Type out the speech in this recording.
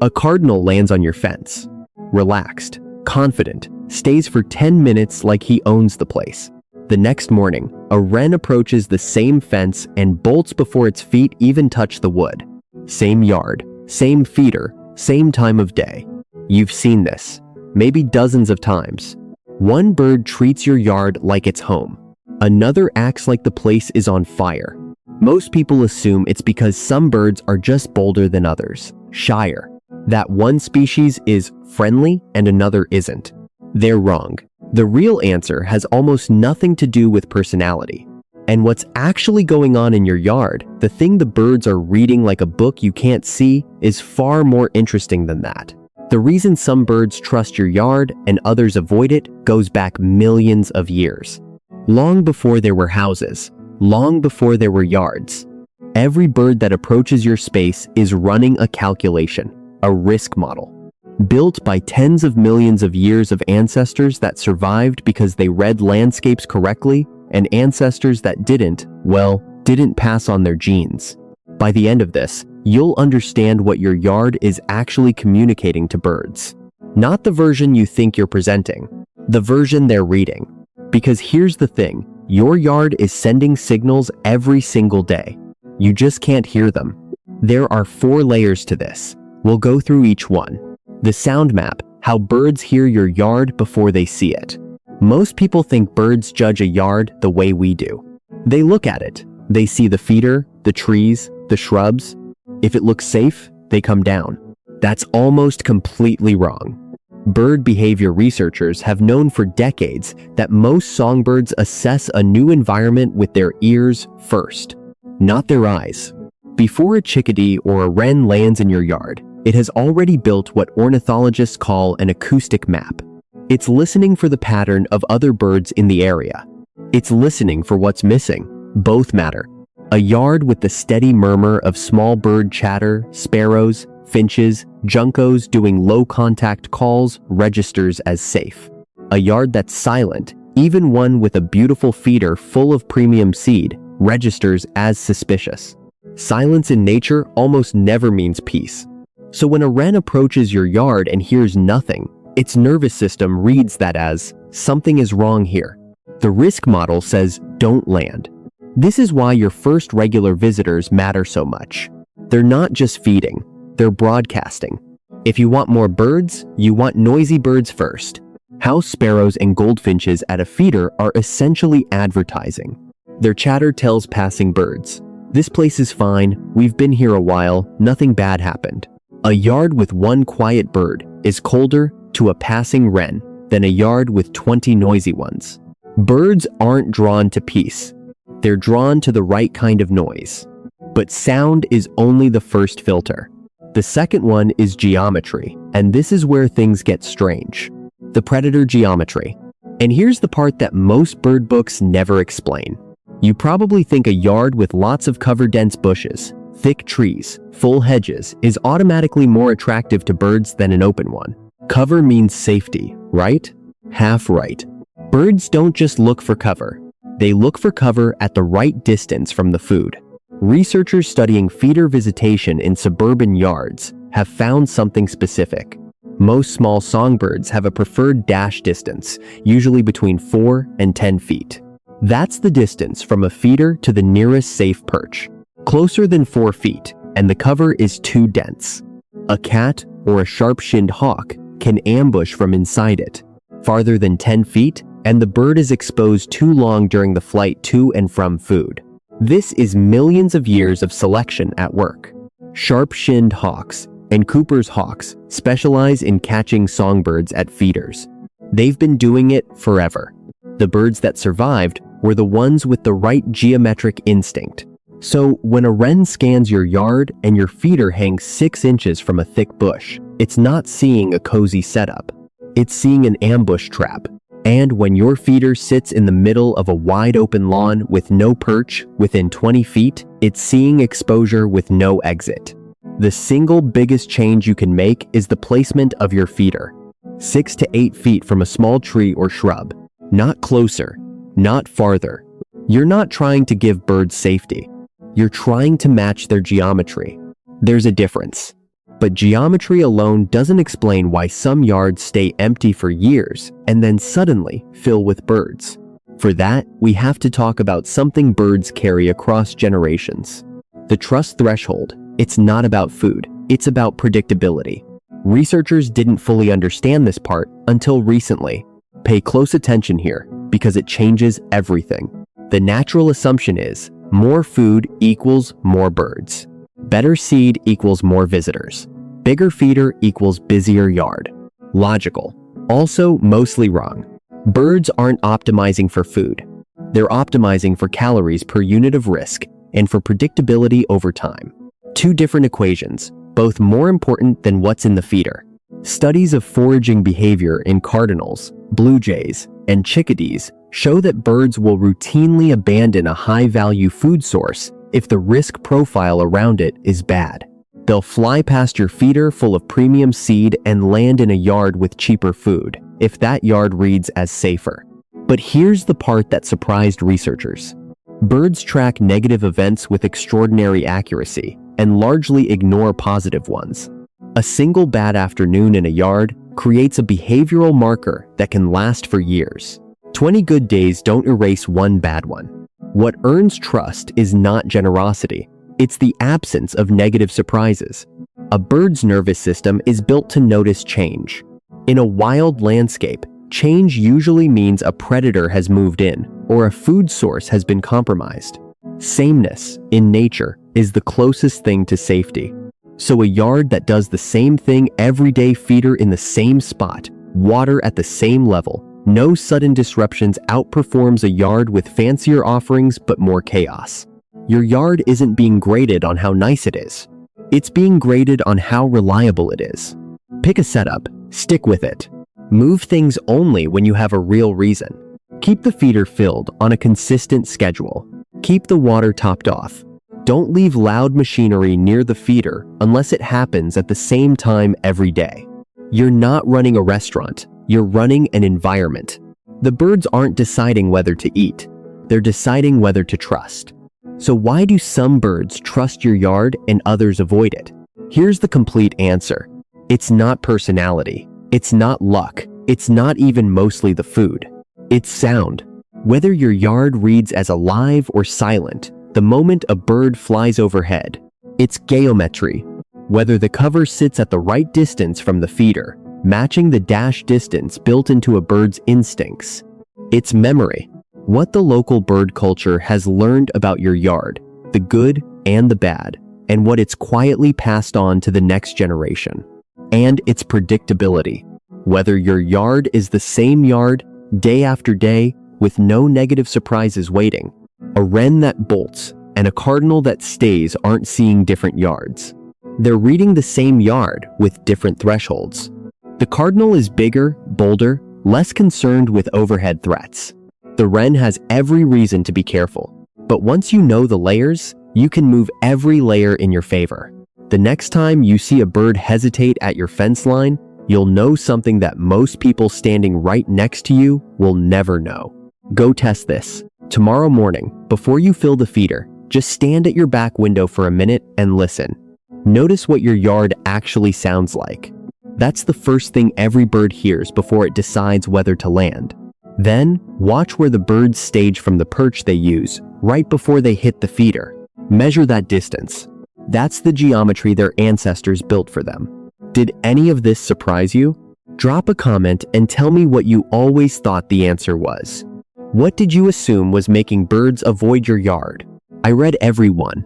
A cardinal lands on your fence. Relaxed, confident, stays for 10 minutes like he owns the place. The next morning, a wren approaches the same fence and bolts before its feet even touch the wood. Same yard, same feeder, same time of day. You've seen this, maybe dozens of times. One bird treats your yard like it's home. Another acts like the place is on fire. Most people assume it's because some birds are just bolder than others, shyer. That one species is friendly and another isn't. They're wrong. The real answer has almost nothing to do with personality. And what's actually going on in your yard, the thing the birds are reading like a book you can't see, is far more interesting than that. The reason some birds trust your yard and others avoid it goes back millions of years. Long before there were houses, long before there were yards, every bird that approaches your space is running a calculation, a risk model, built by tens of millions of years of ancestors that survived because they read landscapes correctly, and ancestors that didn't pass on their genes. By the end of this, you'll understand what your yard is actually communicating to birds. Not the version you think you're presenting, the version they're reading. Because here's the thing, your yard is sending signals every single day. You just can't hear them. There are 4 layers to this. We'll go through each one. The sound map, how birds hear your yard before they see it. Most people think birds judge a yard the way we do. They look at it. They see the feeder, the trees, the shrubs. If it looks safe, they come down. That's almost completely wrong. Bird behavior researchers have known for decades that most songbirds assess a new environment with their ears first, not their eyes. Before a chickadee or a wren lands in your yard, it has already built what ornithologists call an acoustic map. It's listening for the pattern of other birds in the area. It's listening for what's missing. Both matter. A yard with the steady murmur of small bird chatter, sparrows, finches, juncos doing low-contact calls registers as safe. A yard that's silent, even one with a beautiful feeder full of premium seed, registers as suspicious. Silence in nature almost never means peace. So when a wren approaches your yard and hears nothing, its nervous system reads that as, something is wrong here. The risk model says, don't land. This is why your first regular visitors matter so much. They're not just feeding, they're broadcasting. If you want more birds, you want noisy birds first. House sparrows and goldfinches at a feeder are essentially advertising. Their chatter tells passing birds, this place is fine, we've been here a while, nothing bad happened. A yard with one quiet bird is colder to a passing wren than a yard with 20 noisy ones. Birds aren't drawn to peace. They're drawn to the right kind of noise. But sound is only the first filter. The second one is geometry, and this is where things get strange. The predator geometry. And here's the part that most bird books never explain. You probably think a yard with lots of cover-dense bushes, thick trees, full hedges is automatically more attractive to birds than an open one. Cover means safety, right? Half right. Birds don't just look for cover. They look for cover at the right distance from the food. Researchers studying feeder visitation in suburban yards have found something specific. Most small songbirds have a preferred dash distance, usually between 4 and 10 feet. That's the distance from a feeder to the nearest safe perch. Closer than 4 feet, and the cover is too dense. A cat or a sharp-shinned hawk can ambush from inside it. Farther than 10 feet, and the bird is exposed too long during the flight to and from food. This is millions of years of selection at work. Sharp-shinned hawks and Cooper's hawks specialize in catching songbirds at feeders. They've been doing it forever. The birds that survived were the ones with the right geometric instinct. So when a wren scans your yard and your feeder hangs 6 inches from a thick bush, it's not seeing a cozy setup. It's seeing an ambush trap. And when your feeder sits in the middle of a wide open lawn with no perch within 20 feet, it's seeing exposure with no exit. The single biggest change you can make is the placement of your feeder. 6 to 8 feet from a small tree or shrub. Not closer, not farther. You're not trying to give birds safety. You're trying to match their geometry. There's a difference. But geometry alone doesn't explain why some yards stay empty for years and then suddenly fill with birds. For that, we have to talk about something birds carry across generations. The trust threshold. It's not about food, it's about predictability. Researchers didn't fully understand this part until recently. Pay close attention here, because it changes everything. The natural assumption is, more food equals more birds. Better seed equals more visitors. Bigger feeder equals busier yard. Logical. Also mostly wrong. Birds aren't optimizing for food. They're optimizing for calories per unit of risk and for predictability over time. Two different equations, both more important than what's in the feeder. Studies of foraging behavior in cardinals, blue jays, and chickadees show that birds will routinely abandon a high-value food source if the risk profile around it is bad. They'll fly past your feeder full of premium seed and land in a yard with cheaper food, if that yard reads as safer. But here's the part that surprised researchers. Birds track negative events with extraordinary accuracy and largely ignore positive ones. A single bad afternoon in a yard creates a behavioral marker that can last for years. 20 good days don't erase one bad one. What earns trust is not generosity. It's the absence of negative surprises. A bird's nervous system is built to notice change. In a wild landscape, change usually means a predator has moved in or a food source has been compromised. Sameness, in nature, is the closest thing to safety. So a yard that does the same thing every day, feeder in the same spot, water at the same level, no sudden disruptions, outperforms a yard with fancier offerings but more chaos. Your yard isn't being graded on how nice it is. It's being graded on how reliable it is. Pick a setup, stick with it. Move things only when you have a real reason. Keep the feeder filled on a consistent schedule. Keep the water topped off. Don't leave loud machinery near the feeder unless it happens at the same time every day. You're not running a restaurant, you're running an environment. The birds aren't deciding whether to eat, they're deciding whether to trust. So why do some birds trust your yard and others avoid it? Here's the complete answer. It's not personality, it's not luck, it's not even mostly the food. It's sound. Whether your yard reads as alive or silent, the moment a bird flies overhead, it's geometry. Whether the cover sits at the right distance from the feeder, matching the dash distance built into a bird's instincts. It's memory. What the local bird culture has learned about your yard, the good and the bad, and what it's quietly passed on to the next generation. And its predictability. Whether your yard is the same yard, day after day, with no negative surprises waiting, a wren that bolts and a cardinal that stays aren't seeing different yards. They're reading the same yard with different thresholds. The cardinal is bigger, bolder, less concerned with overhead threats. The wren has every reason to be careful. But once you know the layers, you can move every layer in your favor. The next time you see a bird hesitate at your fence line, you'll know something that most people standing right next to you will never know. Go test this. Tomorrow morning, before you fill the feeder, just stand at your back window for a minute and listen. Notice what your yard actually sounds like. That's the first thing every bird hears before it decides whether to land. Then, watch where the birds stage from the perch they use, right before they hit the feeder. Measure that distance. That's the geometry their ancestors built for them. Did any of this surprise you? Drop a comment and tell me what you always thought the answer was. What did you assume was making birds avoid your yard? I read every one.